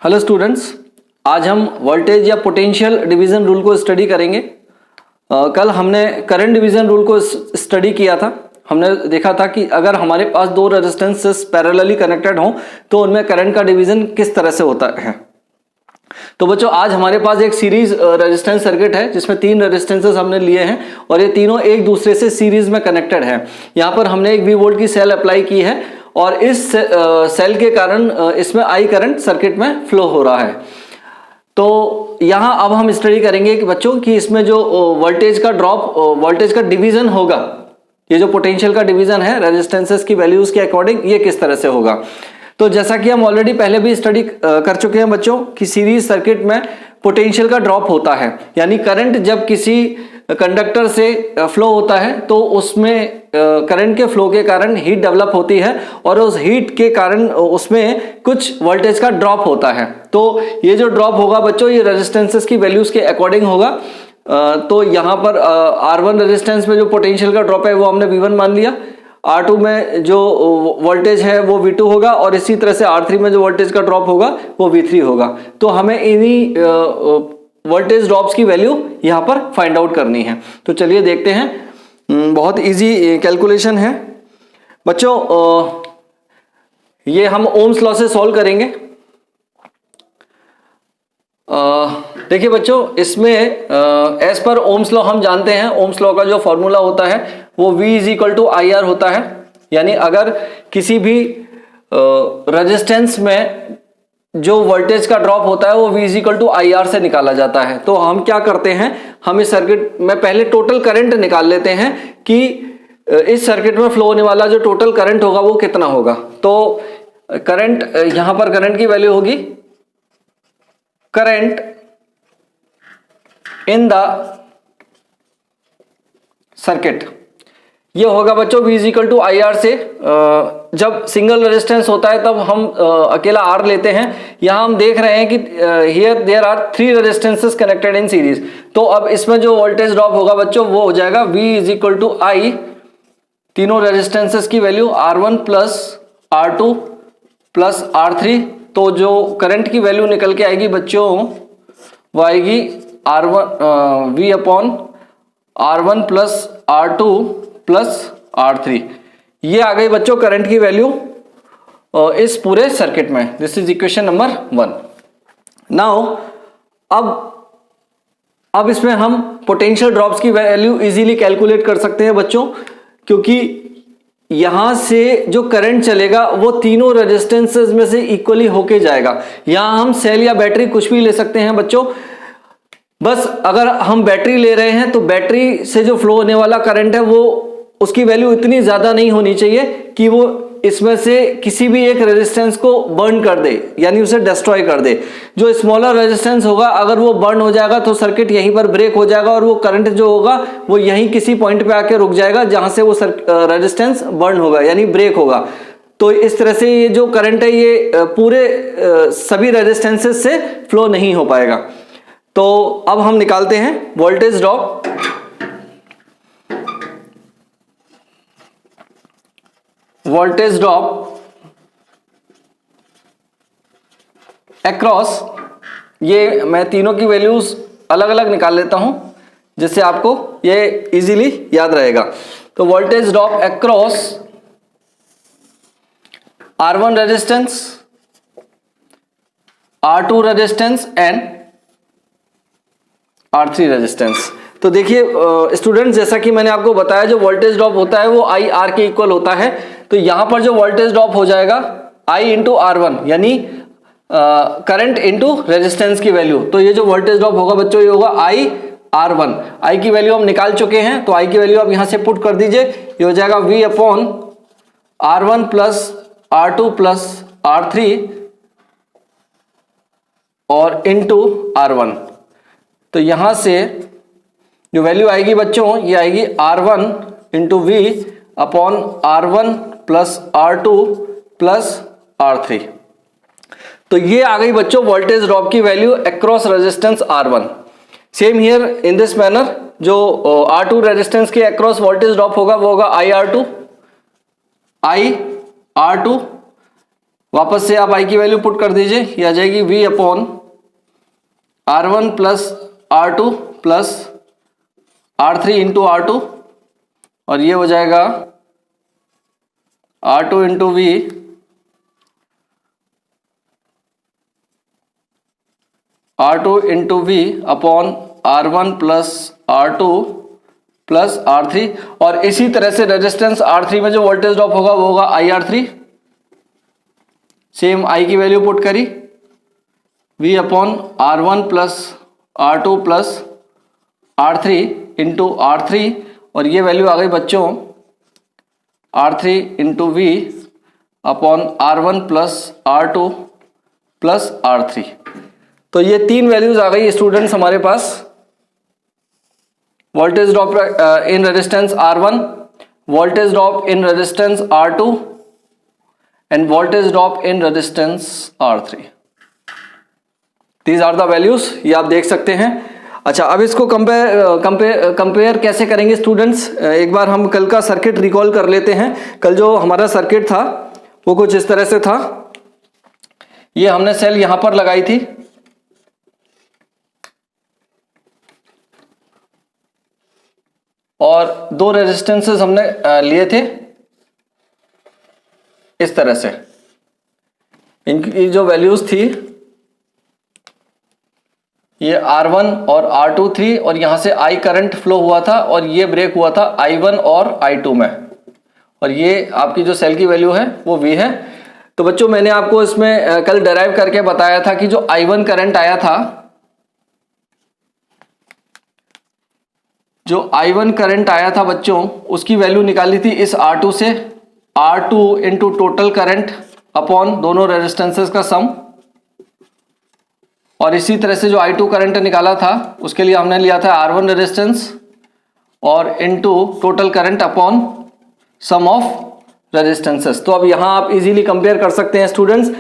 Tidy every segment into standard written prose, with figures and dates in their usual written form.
Hello students, आज हम voltage या पोटेंशियल डिवीजन रूल को स्टडी करेंगे। कल हमने करंट डिवीजन रूल को स्टडी किया था। हमने देखा था कि अगर हमारे पास दो रेजिस्टेंसेस पैरेलली कनेक्टेड हों तो उनमें करंट का डिवीजन किस तरह से होता है। तो बच्चों, आज हमारे पास एक सीरीज रेजिस्टेंस सर्किट है जिसमें तीन रेजिस्टेंसेस हमने लिए हैं और ये तीनों एक दूसरे से सीरीज में कनेक्टेड है। यहाँ पर हमने एक V वोल्ट की सेल अप्लाई की है और इस सेल के कारण इसमें I करंट सर्किट में फ्लो हो रहा है। तो यहाँ अब हम स्टडी करेंगे कि बच्चों कि इसमें जो वोल्टेज का ड्रॉप, वोल्टेज का डिवीजन होगा, ये जो पोटेंशियल का डिवीजन है रेजिस्टेंसेस की वैल्यूज के अकॉर्डिंग, ये किस तरह से होगा। तो जैसा कि हम ऑलरेडी पहले भी स्टडी कर चुके हैं बच्चों कि सीरीज सर्किट में पोटेंशियल का ड्रॉप होता है, यानी करंट जब किसी कंडक्टर से फ्लो होता है तो उसमें करंट के फ्लो के कारण हीट डेवलप होती है और उस हीट के कारण उसमें कुछ वोल्टेज का ड्रॉप होता है। तो ये जो ड्रॉप होगा बच्चों, ये रेजिस्टेंसेस की वैल्यूज के अकॉर्डिंग होगा। तो यहाँ पर R1 रेजिस्टेंस में जो पोटेंशियल का ड्रॉप है वो हमने V1 मान लिया, R2 में जो वोल्टेज है वो V2 होगा और इसी तरह से R3 में जो वोल्टेज का ड्रॉप होगा वो V3 होगा। तो हमें इन्हीं वोल्टेज ड्रॉप्स की वैल्यू यहाँ पर फाइंड आउट करनी है। तो चलिए देखते हैं, बहुत इजी कैलकुलेशन है बच्चों। ये हम ओम्स लॉ से सॉल्व करेंगे। देखिए बच्चों, इसमें एज पर ओम्स लॉ हम जानते हैं, ओम्स लॉ का जो फॉर्मूला होता है वो V = IR होता है। यानी अगर किसी भी रेजिस्टेंस में जो वोल्टेज का ड्रॉप होता है वो V = IR से निकाला जाता है। तो हम क्या करते हैं, हम इस सर्किट में पहले टोटल करंट निकाल लेते हैं कि इस सर्किट में फ्लो होने वाला जो टोटल करंट होगा वो कितना होगा। तो करंट, यहां पर करंट की वैल्यू होगी करंट इन द सर्किट, ये होगा बच्चों V = IR से। जब सिंगल रेजिस्टेंस होता है तब हम अकेला R लेते हैं। यहां हम देख रहे हैं कि here there are 3 resistances connected in series. तो अब इसमें जो वोल्टेज ड्रॉप होगा बच्चों वो हो जाएगा V = I, तीनों रेजिस्टेंसेस की वैल्यू R1 + R2 + R3। तो जो करंट की वैल्यू निकल के आएगी बच्चों वो आएगी V/R1 + R2 + R3। ये आ गई बच्चों करंट की वैल्यू इस पूरे सर्किट में। This is equation number 1। Now अब इसमें हम पोटेंशियल ड्रॉप्स की वैल्यू इजीली कैलकुलेट कर सकते हैं बच्चों, क्योंकि यहां से जो करंट चलेगा वो तीनों रेजिस्टेंसेस में से इक्वली होके जाएगा। यहां हम सेल या बैटरी कुछ भी ले सकते हैं बच्चों। बस अगर हम बैटरी ले रहे हैं तो बैटरी से जो फ्लो होने वाला करंट है वो उसकी वैल्यू इतनी ज्यादा नहीं होनी चाहिए कि वो इसमें से किसी भी एक रेजिस्टेंस को बर्न कर दे, यानी उसे डिस्ट्रॉय कर दे। जो स्मॉलर रेजिस्टेंस होगा अगर वो बर्न हो जाएगा तो सर्किट यहीं पर ब्रेक हो जाएगा और वो करंट जो होगा वो यहीं किसी पॉइंट पे आके रुक जाएगा जहां से वो रेजिस्टेंस बर्न होगा, यानी ब्रेक होगा। तो इस तरह से ये जो करंट है ये पूरे सभी रेजिस्टेंसेस से फ्लो नहीं हो पाएगा। तो अब हम निकालते हैं voltage drop. Voltage drop across, ये मैं तीनों की वैल्यूज अलग अलग निकाल लेता हूं जिससे आपको ये इजीली याद रहेगा। तो voltage drop across R1 resistance, R2 resistance and R3 resistance. तो देखिए स्टूडेंट्स, जैसा कि मैंने आपको बताया जो वोल्टेज ड्रॉप होता है वो IR के इक्वल होता है। तो यहां पर जो वोल्टेज ड्रॉप हो जाएगा I × R1, यानी करंट इनटू रेजिस्टेंस की वैल्यू। तो ये जो वोल्टेज ड्रॉप होगा बच्चों ये होगा IR1। I की वैल्यू हम निकाल चुके हैं, तो I की वैल्यू आप यहां से पुट कर दीजिए। ये हो जाएगा V/R1 + R2 + R3 और इनटू R1। तो यहां से जो वैल्यू आएगी बच्चों ये आएगी R1 × V/R1 + R2 + R3। तो ये आ गई बच्चों वोल्टेज ड्रॉप की value across resistance R1। Same here in this manner, जो R2 रेजिस्टेंस के अक्रॉस वोल्टेज ड्रॉप होगा वो होगा IR2 वापस से आप आई की वैल्यू पुट कर दीजिए, ये आ जाएगी V upon R1 plus R2 plus R3 into R2, और ये हो जाएगा R2 into V R2 into V upon R1 plus R2 plus R3, और इसी तरह से रेजिस्टेंस R3 में जो वोल्टेज ड्रॉप होगा वो होगा IR3, सेम I की वैल्यू पुट करी V upon R1 plus R2 plus R3 into R3, और ये वैल्यू आ गई बच्चों R3 into V upon R1 plus R2 plus R3। तो ये तीन वैल्यूज आ गई स्टूडेंट्स हमारे पास, voltage drop in resistance R1, voltage drop in resistance R2 and voltage drop in resistance R3। These are the values, ये आप देख सकते हैं। अच्छा, अब इसको कंपेयर कैसे करेंगे स्टूडेंट्स, एक बार हम कल का सर्किट रिकॉल कर लेते हैं। कल जो हमारा सर्किट था वो कुछ इस तरह से था। ये हमने सेल यहां पर लगाई थी, और दो रेजिस्टेंसेस हमने लिए थे इस तरह से। इनकी जो वैल्यूज थी ये R1 और R2 थी, और यहां से I करंट फ्लो हुआ था, और ये ब्रेक हुआ था I1 और I2 में, और ये आपकी जो सेल की वैल्यू है वो V है। तो बच्चों मैंने आपको इसमें कल डिराइव करके बताया था कि जो I1 करंट आया था, जो I1 करंट आया था बच्चों, उसकी वैल्यू निकाली थी इस R2 से, R2 into total current upon दोनों रेजिस्टेंसेस का सम, और इसी तरह से जो I2 करंट निकाला था उसके लिए हमने लिया था R1 रेजिस्टेंस और into total current upon sum of resistances. तो अब यहां आप इजीली कंपेयर कर सकते हैं स्टूडेंट्स।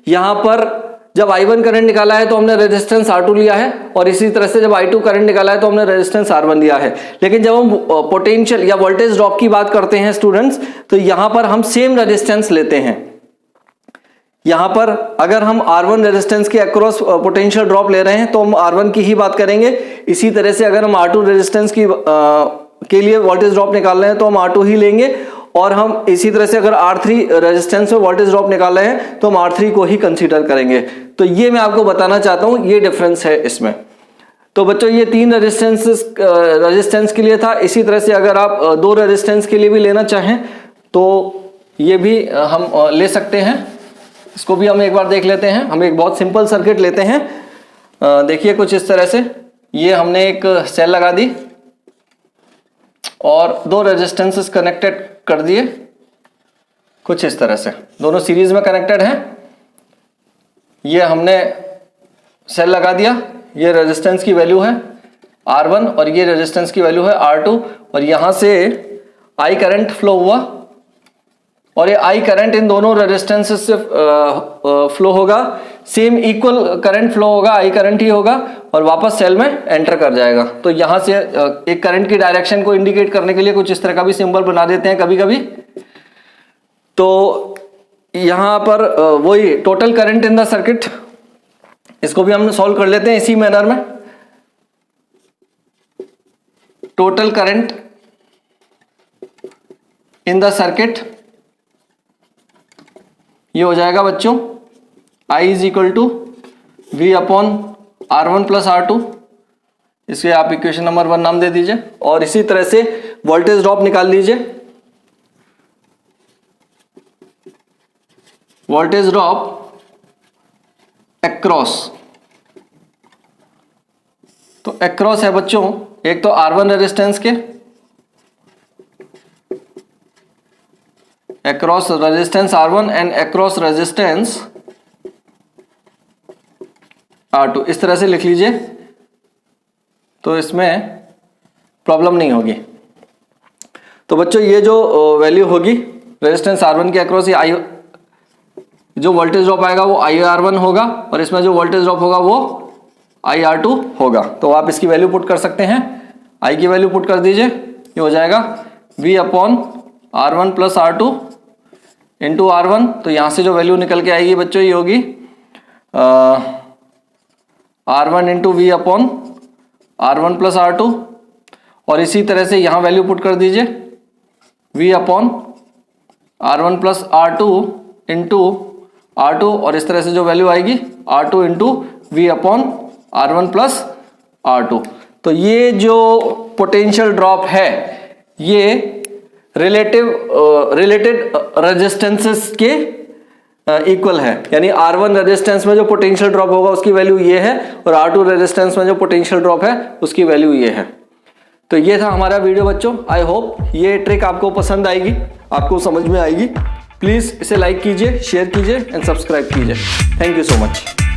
यहां पर जब I1 करंट निकाला है तो हमने रेजिस्टेंस R2 लिया है, और इसी तरह से जब I2 करंट निकाला है तो हमने रेजिस्टेंस R1 लिया है। लेकिन जब हम पोटेंशियल या वोल्टेज ड्रॉप की बात करते हैं स्टूडेंट्स, तो यहां पर हम सेम रेजिस्टेंस लेते हैं। यहां पर अगर हम R1 रेजिस्टेंस के अक्रॉस पोटेंशियल ड्रॉप ले रहे हैं तो हम R1 की ही बात करेंगे। इसी तरह से अगर हम R2 रेजिस्टेंस के लिए वोल्टेज ड्रॉप निकाल रहे हैं तो हम R2 ही लेंगे, और हम इसी तरह से अगर R3 रेजिस्टेंस में वोल्टेज ड्रॉप निकाल रहे हैं तो हम R3 को ही कंसीडर करेंगे। तो ये मैं आपको बताना चाहता हूं, ये डिफरेंस है इसमें। तो बच्चों ये तीन रेजिस्टेंस के लिए था। इसी तरह से अगर आप दो रेजिस्टेंस के लिए भी लेना चाहें तो ये भी हम ले सकते हैं। इसको भी हम एक बार देख लेते हैं। हम एक बहुत सिंपल सर्किट लेते हैं। देखिए कुछ इस तरह से, ये हमने एक सेल लगा दी और दो रेजिस्टेंसेस कनेक्टेड कर दिए कुछ इस तरह से, दोनों सीरीज में कनेक्टेड हैं। ये हमने सेल लगा दिया, ये रेजिस्टेंस की वैल्यू है R1 और ये रेजिस्टेंस की वैल्यू है R2, और यहां से I करंट फ्लो हुआ, और ये I करंट इन दोनों रेजिस्टेंसेस से फ्लो होगा। सेम इक्वल करंट फ्लो होगा, I करंट ही होगा, और वापस सेल में एंटर कर जाएगा। तो यहां से एक करंट की डायरेक्शन को इंडिकेट करने के लिए कुछ इस तरह का भी सिंबल बना देते हैं कभी कभी। तो यहां पर वही total current in the circuit, इसको भी हम सॉल्व कर लेते हैं इसी मैनर में। Total current in the circuit ये हो जाएगा बच्चों I is equal to V upon R1 plus R2। इसे आप इक्वेशन नंबर 1 नाम दे दीजिए, और इसी तरह से वोल्टेज ड्रॉप निकाल लीजिए। वोल्टेज ड्रॉप एक्रॉस, तो एक्रॉस है बच्चों एक तो R1 रेजिस्टेंस के, across resistance R1 and across resistance R2, इस तरह से लिख लीजिए तो इसमें प्रॉब्लम नहीं होगी। तो बच्चों ये जो वैल्यू होगी रेजिस्टेंस R1 के अक्रॉस, ये जो वोल्टेज ड्रॉप आएगा वो IR1 होगा, और इसमें जो वोल्टेज ड्रॉप होगा वो IR2 होगा। तो आप इसकी वैल्यू पुट कर सकते हैं, I की वैल्यू पुट कर दीजिए, ये हो जाएगा V upon R1 plus R2 into R1, तो यहां से जो वैल्यू निकल के आएगी बच्चों ये होगी R1 into we upon R1 plus R2, और इसी तरह से यहां वैल्यू पुट कर दीजिए V upon R1 plus R2 into R2, और इस तरह से जो वैल्यू आएगी R2 into we upon R1 plus R2। तो ये जो पोटेंशियल ड्रॉप है ये रिलेटेड रेजिस्टेंसेस के इक्वल है, यानी R1 रेजिस्टेंस में जो पोटेंशियल ड्रॉप होगा उसकी वैल्यू ये है, और R2 रेजिस्टेंस में जो पोटेंशियल ड्रॉप है उसकी वैल्यू ये है। तो ये था हमारा वीडियो बच्चों। आई होप ये ट्रिक आपको पसंद आएगी, आपको समझ में आएगी। प्लीज इसे लाइक कीजिए, शेयर कीजिए एंड सब्सक्राइब कीजिए। Thank you so much.